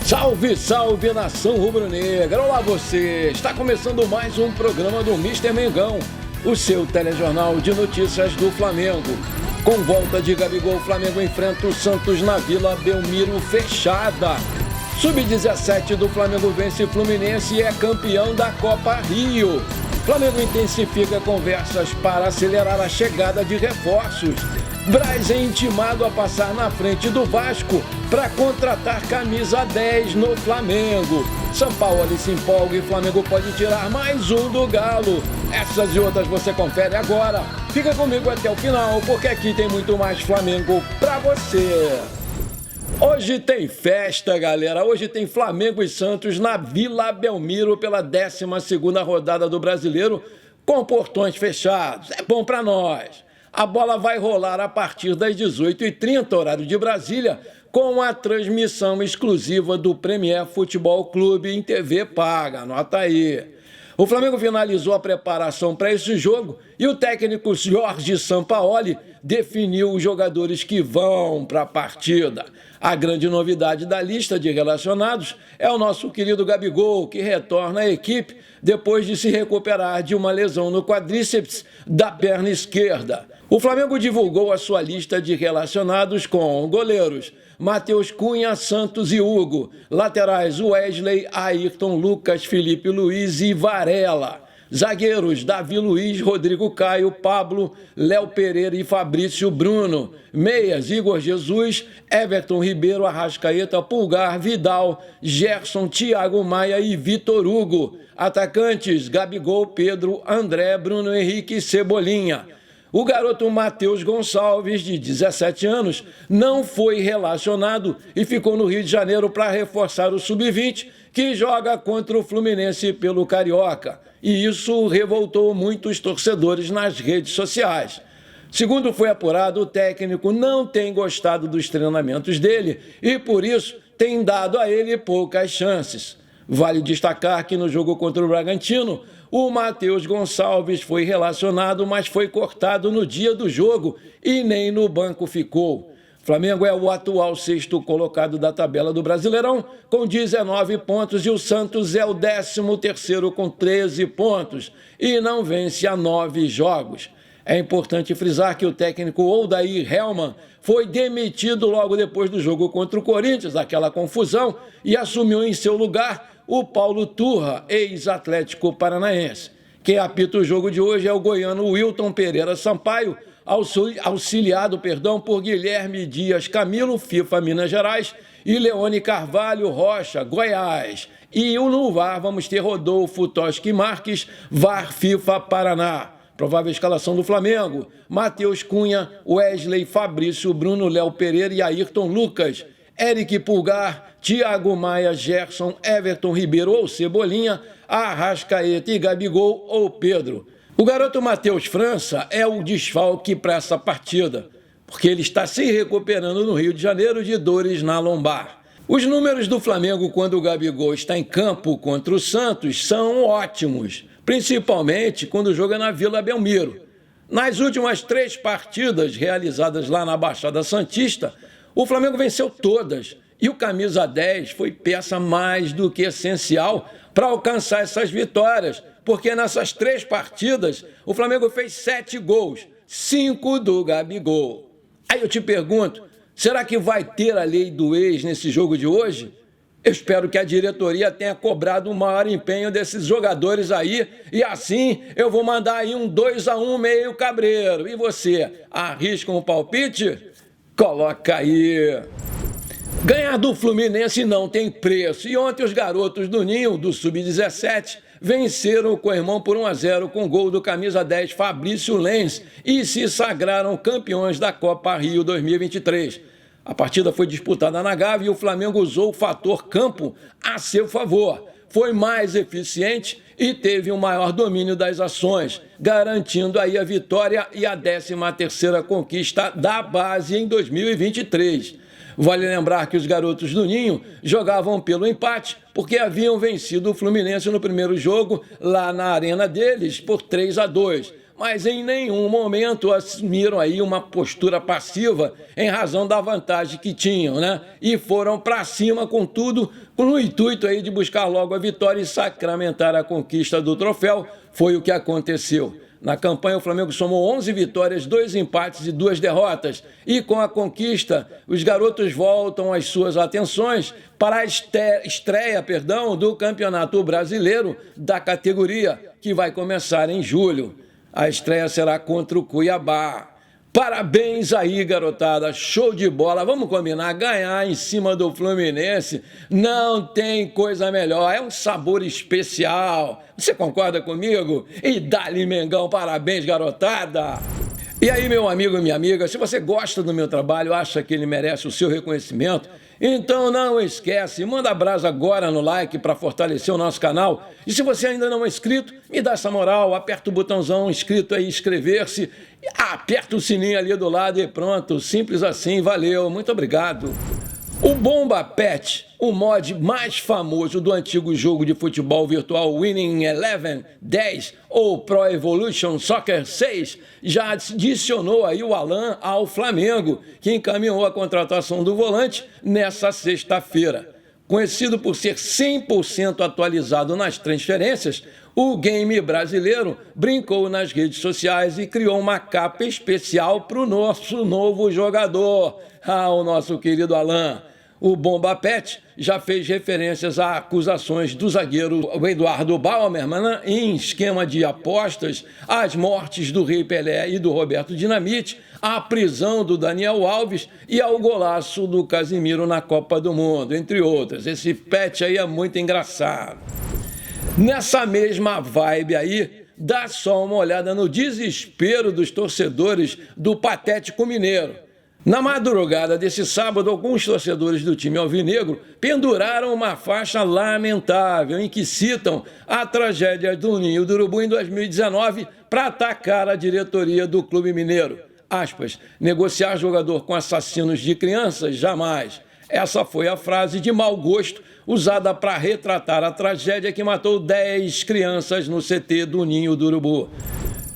Salve, salve, nação rubro-negra! Olá você! Está começando mais um programa do Mister Mengão, o seu telejornal de notícias do Flamengo. Com volta de Gabigol, o Flamengo enfrenta o Santos na Vila Belmiro fechada. Sub-17 do Flamengo vence Fluminense e é campeão da Copa Rio. Flamengo intensifica conversas para acelerar a chegada de reforços. Braz é intimado a passar na frente do Vasco para contratar camisa 10 no Flamengo. São Paulo se empolga e Flamengo pode tirar mais um do Galo. Essas e outras você confere agora. Fica comigo até o final, porque aqui tem muito mais Flamengo para você. Hoje tem festa, galera. Hoje tem Flamengo e Santos na Vila Belmiro pela 12ª rodada do Brasileiro com portões fechados. É bom para nós. A bola vai rolar a partir das 18h30, horário de Brasília, com a transmissão exclusiva do Premier Futebol Clube em TV paga. Anota aí. O Flamengo finalizou a preparação para esse jogo e o técnico Jorge Sampaoli definiu os jogadores que vão para a partida. A grande novidade da lista de relacionados é o nosso querido Gabigol, que retorna à equipe depois de se recuperar de uma lesão no quadríceps da perna esquerda. O Flamengo divulgou a sua lista de relacionados com goleiros Matheus Cunha, Santos e Hugo, laterais Wesley, Ayrton, Lucas, Felipe Luiz e Varela, zagueiros Davi Luiz, Rodrigo Caio, Pablo, Léo Pereira e Fabrício Bruno, meias Igor Jesus, Everton Ribeiro, Arrascaeta, Pulgar, Vidal, Gerson, Thiago Maia e Vitor Hugo, atacantes Gabigol, Pedro, André, Bruno Henrique e Cebolinha. O garoto Matheus Gonçalves, de 17 anos, não foi relacionado e ficou no Rio de Janeiro para reforçar o Sub-20, que joga contra o Fluminense pelo Carioca. E isso revoltou muitos torcedores nas redes sociais. Segundo foi apurado, o técnico não tem gostado dos treinamentos dele e, por isso, tem dado a ele poucas chances. Vale destacar que no jogo contra o Bragantino, o Matheus Gonçalves foi relacionado, mas foi cortado no dia do jogo e nem no banco ficou. Flamengo é o atual 6º colocado da tabela do Brasileirão, com 19 pontos, e o Santos é o 13º com 13 pontos e não vence há 9 jogos. É importante frisar que o técnico Odair Hellmann foi demitido logo depois do jogo contra o Corinthians, aquela confusão, e assumiu em seu lugar o Paulo Turra, ex-Atlético Paranaense. Quem apita o jogo de hoje é o goiano Wilton Pereira Sampaio, auxiliado por Guilherme Dias Camilo, FIFA Minas Gerais, e Leone Carvalho Rocha, Goiás. E no VAR vamos ter Rodolfo Toschi Marques, VAR FIFA Paraná. Provável escalação do Flamengo: Matheus Cunha, Wesley, Fabrício, Bruno, Léo Pereira e Ayrton Lucas, Eric Pulgar, Thiago Maia, Gerson, Everton Ribeiro ou Cebolinha, Arrascaeta e Gabigol ou Pedro. O garoto Matheus França é o desfalque para essa partida, porque ele está se recuperando no Rio de Janeiro de dores na lombar. Os números do Flamengo quando o Gabigol está em campo contra o Santos são ótimos, principalmente quando joga na Vila Belmiro. Nas últimas 3 partidas realizadas lá na Baixada Santista, o Flamengo venceu todas e o camisa 10 foi peça mais do que essencial para alcançar essas vitórias, porque nessas 3 partidas o Flamengo fez 7 gols, 5 do Gabigol. Aí eu te pergunto, será que vai ter a lei do ex nesse jogo de hoje? Eu espero que a diretoria tenha cobrado um maior empenho desses jogadores aí e assim eu vou mandar aí um 2-1 meio cabreiro. E você, arrisca um palpite? Coloca aí. Ganhar do Fluminense não tem preço. E ontem os garotos do Ninho, do Sub-17, venceram o Coirmão por 1-0 com gol do camisa 10 Fabrício Lenz e se sagraram campeões da Copa Rio 2023. A partida foi disputada na Gávea e o Flamengo usou o fator campo a seu favor. Foi mais eficiente e teve um maior domínio das ações, garantindo aí a vitória e a 13ª conquista da base em 2023. Vale lembrar que os garotos do Ninho jogavam pelo empate porque haviam vencido o Fluminense no primeiro jogo lá na arena deles por 3-2. mas em nenhum momento assumiram aí uma postura passiva em razão da vantagem que tinham, né? E foram para cima com tudo, com o intuito aí de buscar logo a vitória e sacramentar a conquista do troféu. Foi o que aconteceu. Na campanha, o Flamengo somou 11 vitórias, 2 empates e 2 derrotas. E com a conquista, os garotos voltam as suas atenções para a estreia do Campeonato Brasileiro da categoria, que vai começar em julho. A estreia será contra o Cuiabá. Parabéns aí, garotada, show de bola, vamos combinar, ganhar em cima do Fluminense não tem coisa melhor, é um sabor especial, você concorda comigo? E dá-lhe Mengão, parabéns, garotada! E aí, meu amigo e minha amiga, se você gosta do meu trabalho, acha que ele merece o seu reconhecimento, então não esquece, manda brasa agora no like para fortalecer o nosso canal. E se você ainda não é inscrito, me dá essa moral, aperta o botãozão inscrito aí, inscrever-se, aperta o sininho ali do lado e pronto, simples assim, valeu, muito obrigado. O Bomba Pet, o mod mais famoso do antigo jogo de futebol virtual Winning Eleven 10 ou Pro Evolution Soccer 6, já adicionou aí o Alan ao Flamengo, que encaminhou a contratação do volante nessa sexta-feira. Conhecido por ser 100% atualizado nas transferências, o game brasileiro brincou nas redes sociais e criou uma capa especial para o nosso novo jogador, o nosso querido Alan. O Bomba Pet já fez referências a acusações do zagueiro Eduardo Bauerman em esquema de apostas, às mortes do Rei Pelé e do Roberto Dinamite, à prisão do Daniel Alves e ao golaço do Casimiro na Copa do Mundo, entre outras. Esse pet aí é muito engraçado. Nessa mesma vibe aí, dá só uma olhada no desespero dos torcedores do Patético Mineiro. Na madrugada desse sábado, alguns torcedores do time alvinegro penduraram uma faixa lamentável em que citam a tragédia do Ninho do Urubu em 2019 para atacar a diretoria do clube mineiro. Aspas, negociar jogador com assassinos de crianças? Jamais. Essa foi a frase de mau gosto usada para retratar a tragédia que matou 10 crianças no CT do Ninho do Urubu.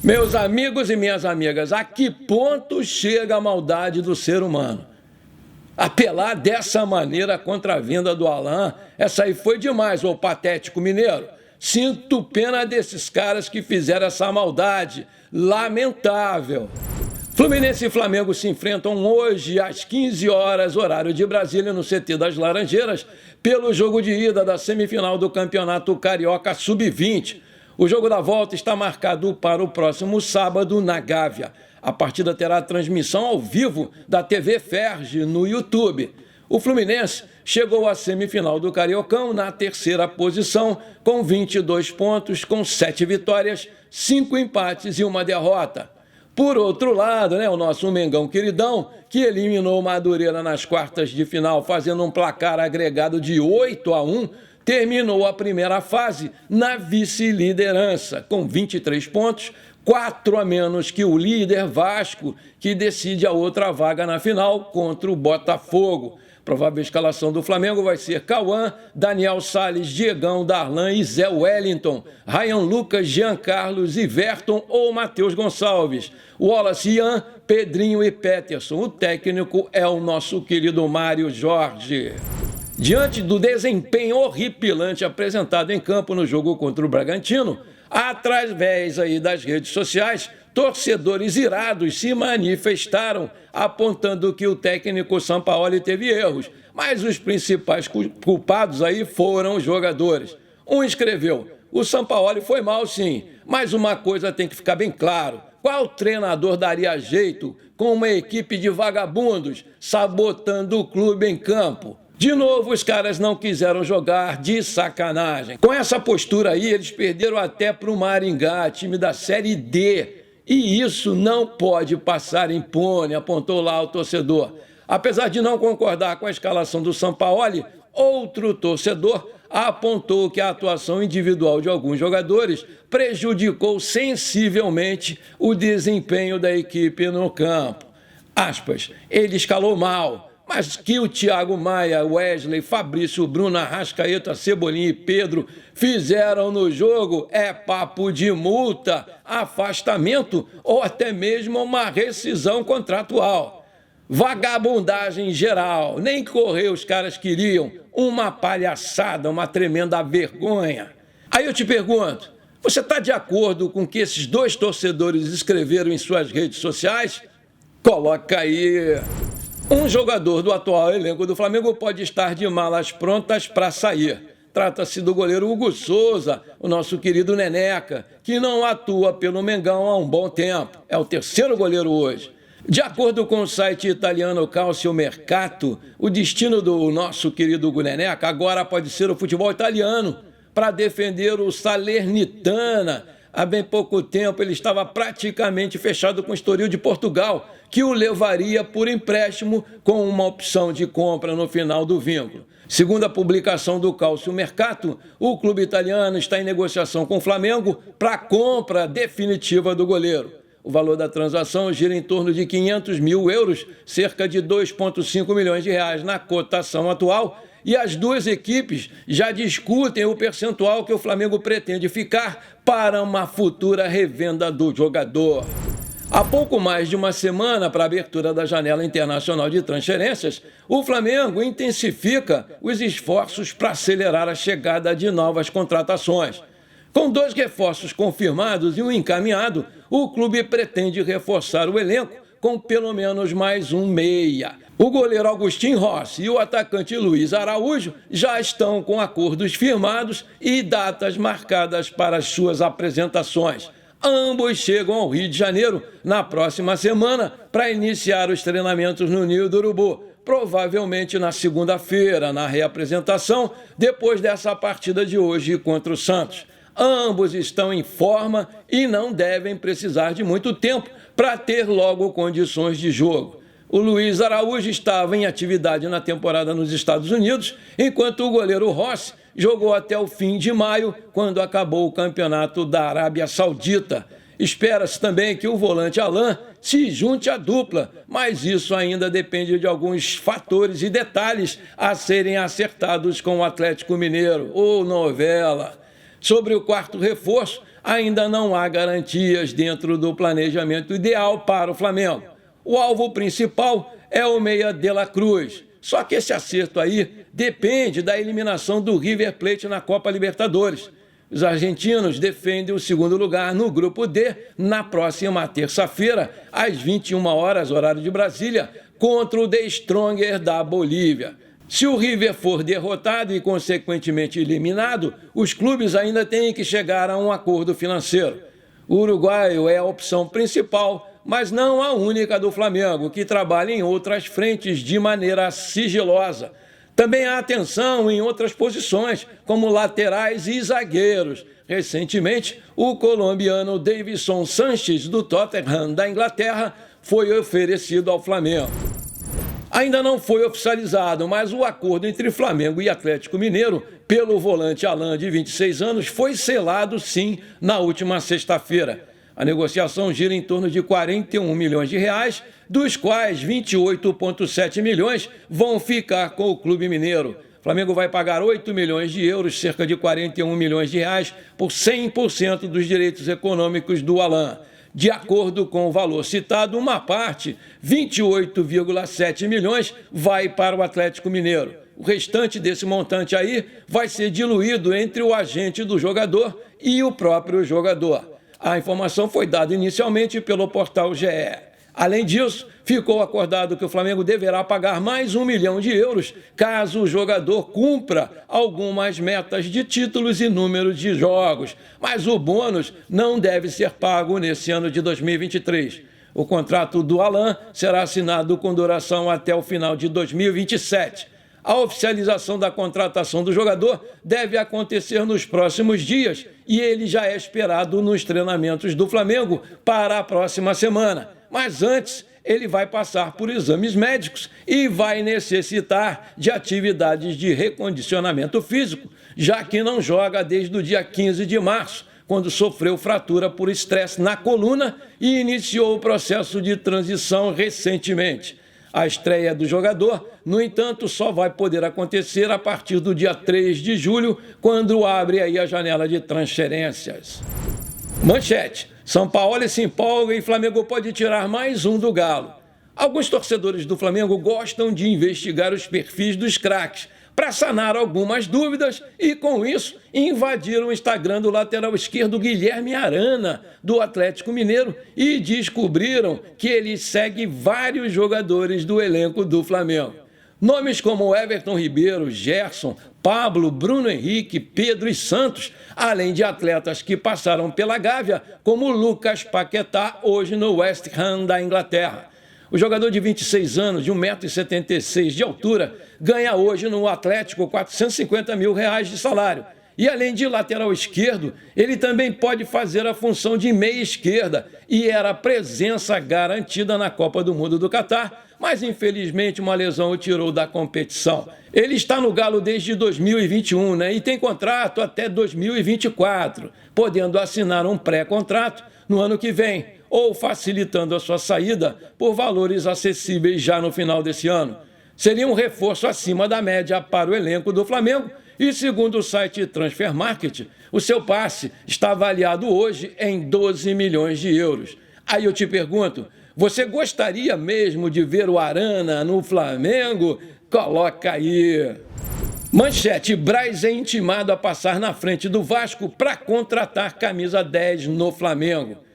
Meus amigos e minhas amigas, a que ponto chega a maldade do ser humano? Apelar dessa maneira contra a vinda do Alan, essa aí foi demais, ô Patético Mineiro. Sinto pena desses caras que fizeram essa maldade. Lamentável. Fluminense e Flamengo se enfrentam hoje às 15 horas, horário de Brasília, no CT das Laranjeiras, pelo jogo de ida da semifinal do Campeonato Carioca Sub-20. O jogo da volta está marcado para o próximo sábado na Gávea. A partida terá transmissão ao vivo da TV Ferge no YouTube. O Fluminense chegou à semifinal do Cariocão na terceira posição, com 22 pontos, com 7 vitórias, 5 empates e 1 derrota. Por outro lado, o nosso Mengão queridão, que eliminou o Madureira nas quartas de final, fazendo um placar agregado de 8-1, terminou a primeira fase na vice-liderança, com 23 pontos, 4 a menos que o líder Vasco, que decide a outra vaga na final contra o Botafogo. Provável escalação do Flamengo vai ser Cauã, Daniel Salles, Diegão, Darlan e Zé Wellington, Ryan Lucas, Jean Carlos, Iverton ou Matheus Gonçalves, Wallace, Ian, Pedrinho e Peterson. O técnico é o nosso querido Mário Jorge. Diante do desempenho horripilante apresentado em campo no jogo contra o Bragantino, através aí das redes sociais, torcedores irados se manifestaram, apontando que o técnico Sampaoli teve erros, mas os principais culpados aí foram os jogadores. Um escreveu, o Sampaoli foi mal sim, mas uma coisa tem que ficar bem claro, qual treinador daria jeito com uma equipe de vagabundos sabotando o clube em campo? De novo, os caras não quiseram jogar de sacanagem. Com essa postura aí, eles perderam até para o Maringá, time da Série D. E isso não pode passar impune, apontou lá o torcedor. Apesar de não concordar com a escalação do Sampaoli, outro torcedor apontou que a atuação individual de alguns jogadores prejudicou sensivelmente o desempenho da equipe no campo. Aspas, ele escalou mal. mas que o Thiago Maia, Wesley, Fabrício, Bruno, Arrascaeta, Cebolinha e Pedro fizeram no jogo é papo de multa, afastamento ou até mesmo uma rescisão contratual. Vagabundagem geral, nem correr os caras queriam, uma palhaçada, uma tremenda vergonha. Aí eu te pergunto, você está de acordo com o que esses dois torcedores escreveram em suas redes sociais? Coloca aí. Um jogador do atual elenco do Flamengo pode estar de malas prontas para sair. Trata-se do goleiro Hugo Souza, o nosso querido Neneca, que não atua pelo Mengão há um bom tempo. É o terceiro goleiro hoje. De acordo com o site italiano Calciomercato, o destino do nosso querido Hugo Neneca agora pode ser o futebol italiano, para defender o Salernitana. Há bem pouco tempo ele estava praticamente fechado com o Estoril de Portugal, que o levaria por empréstimo com uma opção de compra no final do vínculo. Segundo a publicação do Calciomercato, o clube italiano está em negociação com o Flamengo para a compra definitiva do goleiro. O valor da transação gira em torno de 500 mil euros, cerca de 2,5 milhões de reais na cotação atual, e as duas equipes já discutem o percentual que o Flamengo pretende ficar para uma futura revenda do jogador. Há pouco mais de uma semana para a abertura da janela internacional de transferências, o Flamengo intensifica os esforços para acelerar a chegada de novas contratações. Com 2 reforços confirmados e um encaminhado, o clube pretende reforçar o elenco com pelo menos mais um meia. O goleiro Agustín Rossi e o atacante Luiz Araújo já estão com acordos firmados e datas marcadas para as suas apresentações. Ambos chegam ao Rio de Janeiro na próxima semana para iniciar os treinamentos no Ninho do Urubu, provavelmente na segunda-feira, na reapresentação, depois dessa partida de hoje contra o Santos. Ambos estão em forma e não devem precisar de muito tempo para ter logo condições de jogo. O Luiz Araújo estava em atividade na temporada nos Estados Unidos, enquanto o goleiro Rossi jogou até o fim de maio, quando acabou o campeonato da Arábia Saudita. Espera-se também que o volante Alan se junte à dupla, mas isso ainda depende de alguns fatores e detalhes a serem acertados com o Atlético Mineiro. Ô novela! Sobre o quarto reforço, ainda não há garantias dentro do planejamento ideal para o Flamengo. O alvo principal é o meia De La Cruz. Só que esse acerto aí depende da eliminação do River Plate na Copa Libertadores. Os argentinos defendem o segundo lugar no Grupo D na próxima terça-feira, às 21 horas, horário de Brasília, contra o The Stronger da Bolívia. Se o River for derrotado e, consequentemente, eliminado, os clubes ainda têm que chegar a um acordo financeiro. O uruguaio é a opção principal, mas não a única do Flamengo, que trabalha em outras frentes de maneira sigilosa. Também há atenção em outras posições, como laterais e zagueiros. Recentemente, o colombiano Davinson Sanchez, do Tottenham, da Inglaterra, foi oferecido ao Flamengo. Ainda não foi oficializado, mas o acordo entre Flamengo e Atlético Mineiro, pelo volante Alan, de 26 anos, foi selado, sim, na última sexta-feira. A negociação gira em torno de 41 milhões de reais, dos quais 28,7 milhões vão ficar com o clube mineiro. O Flamengo vai pagar 8 milhões de euros, cerca de 41 milhões de reais, por 100% dos direitos econômicos do Alan. De acordo com o valor citado, uma parte, 28,7 milhões, vai para o Atlético Mineiro. O restante desse montante aí vai ser diluído entre o agente do jogador e o próprio jogador. A informação foi dada inicialmente pelo portal GE. Além disso, ficou acordado que o Flamengo deverá pagar mais 1 milhão de euros caso o jogador cumpra algumas metas de títulos e números de jogos. Mas o bônus não deve ser pago nesse ano de 2023. O contrato do Alan será assinado com duração até o final de 2027. A oficialização da contratação do jogador deve acontecer nos próximos dias e ele já é esperado nos treinamentos do Flamengo para a próxima semana. Mas antes, ele vai passar por exames médicos e vai necessitar de atividades de recondicionamento físico, já que não joga desde o dia 15 de março, quando sofreu fratura por estresse na coluna e iniciou o processo de transição recentemente. A estreia do jogador, no entanto, só vai poder acontecer a partir do dia 3 de julho, quando abre aí a janela de transferências. Manchete: São Paulo se empolga e Flamengo pode tirar mais um do Galo. Alguns torcedores do Flamengo gostam de investigar os perfis dos craques para sanar algumas dúvidas e, com isso, invadiram o Instagram do lateral esquerdo Guilherme Arana, do Atlético Mineiro, e descobriram que ele segue vários jogadores do elenco do Flamengo. Nomes como Everton Ribeiro, Gerson, Pablo, Bruno Henrique, Pedro e Santos, além de atletas que passaram pela Gávea, como Lucas Paquetá, hoje no West Ham da Inglaterra. O jogador de 26 anos, de 1,76 m de altura, ganha hoje no Atlético R$450 mil de salário. E além de lateral esquerdo, ele também pode fazer a função de meia esquerda e era presença garantida na Copa do Mundo do Catar, mas infelizmente uma lesão o tirou da competição. Ele está no Galo desde 2021, e tem contrato até 2024, podendo assinar um pré-contrato no ano que vem, ou facilitando a sua saída por valores acessíveis já no final desse ano. Seria um reforço acima da média para o elenco do Flamengo e, segundo o site Transfer Market, o seu passe está avaliado hoje em 12 milhões de euros. Aí eu te pergunto, você gostaria mesmo de ver o Arana no Flamengo? Coloca aí. Manchete: Braz é intimado a passar na frente do Vasco para contratar camisa 10 no Flamengo.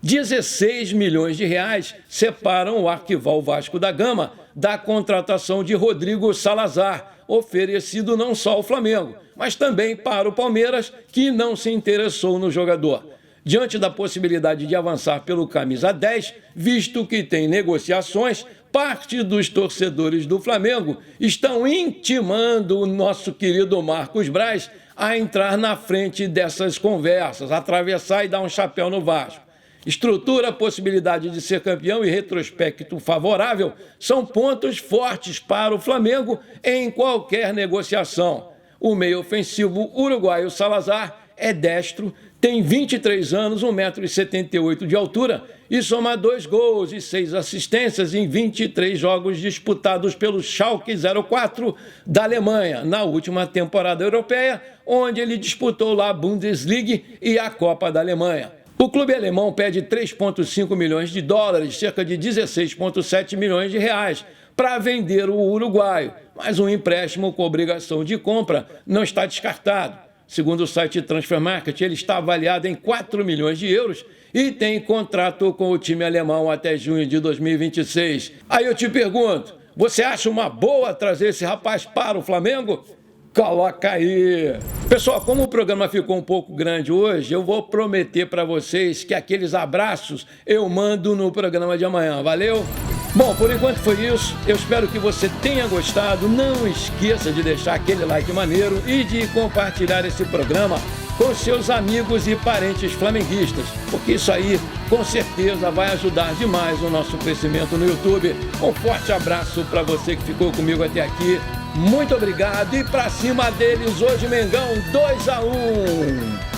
16 milhões de reais separam o arquival Vasco da Gama da contratação de Rodrigo Salazar, oferecido não só ao Flamengo, mas também para o Palmeiras, que não se interessou no jogador. Diante da possibilidade de avançar pelo camisa 10, visto que tem negociações, parte dos torcedores do Flamengo estão intimando o nosso querido Marcos Braz a entrar na frente dessas conversas, atravessar e dar um chapéu no Vasco. Estrutura, possibilidade de ser campeão e retrospecto favorável são pontos fortes para o Flamengo em qualquer negociação. O meio ofensivo uruguaio Salazar é destro, tem 23 anos, 1,78 m de altura e soma 2 gols e 6 assistências em 23 jogos disputados pelo Schalke 04 da Alemanha, na última temporada europeia, onde ele disputou lá a Bundesliga e a Copa da Alemanha. O clube alemão pede 3,5 milhões de dólares, cerca de 16,7 milhões de reais, para vender o uruguaio, mas um empréstimo com obrigação de compra não está descartado. Segundo o site Transfer Market, ele está avaliado em 4 milhões de euros e tem contrato com o time alemão até junho de 2026. Aí eu te pergunto, você acha uma boa trazer esse rapaz para o Flamengo? Coloca aí. Pessoal, como o programa ficou um pouco grande hoje, eu vou prometer para vocês que aqueles abraços eu mando no programa de amanhã. Valeu? Bom, por enquanto foi isso. Eu espero que você tenha gostado. Não esqueça de deixar aquele like maneiro e de compartilhar esse programa com seus amigos e parentes flamenguistas, porque isso aí, com certeza, vai ajudar demais o nosso crescimento no YouTube. Um forte abraço para você que ficou comigo até aqui. Muito obrigado e pra cima deles hoje, Mengão 2-1.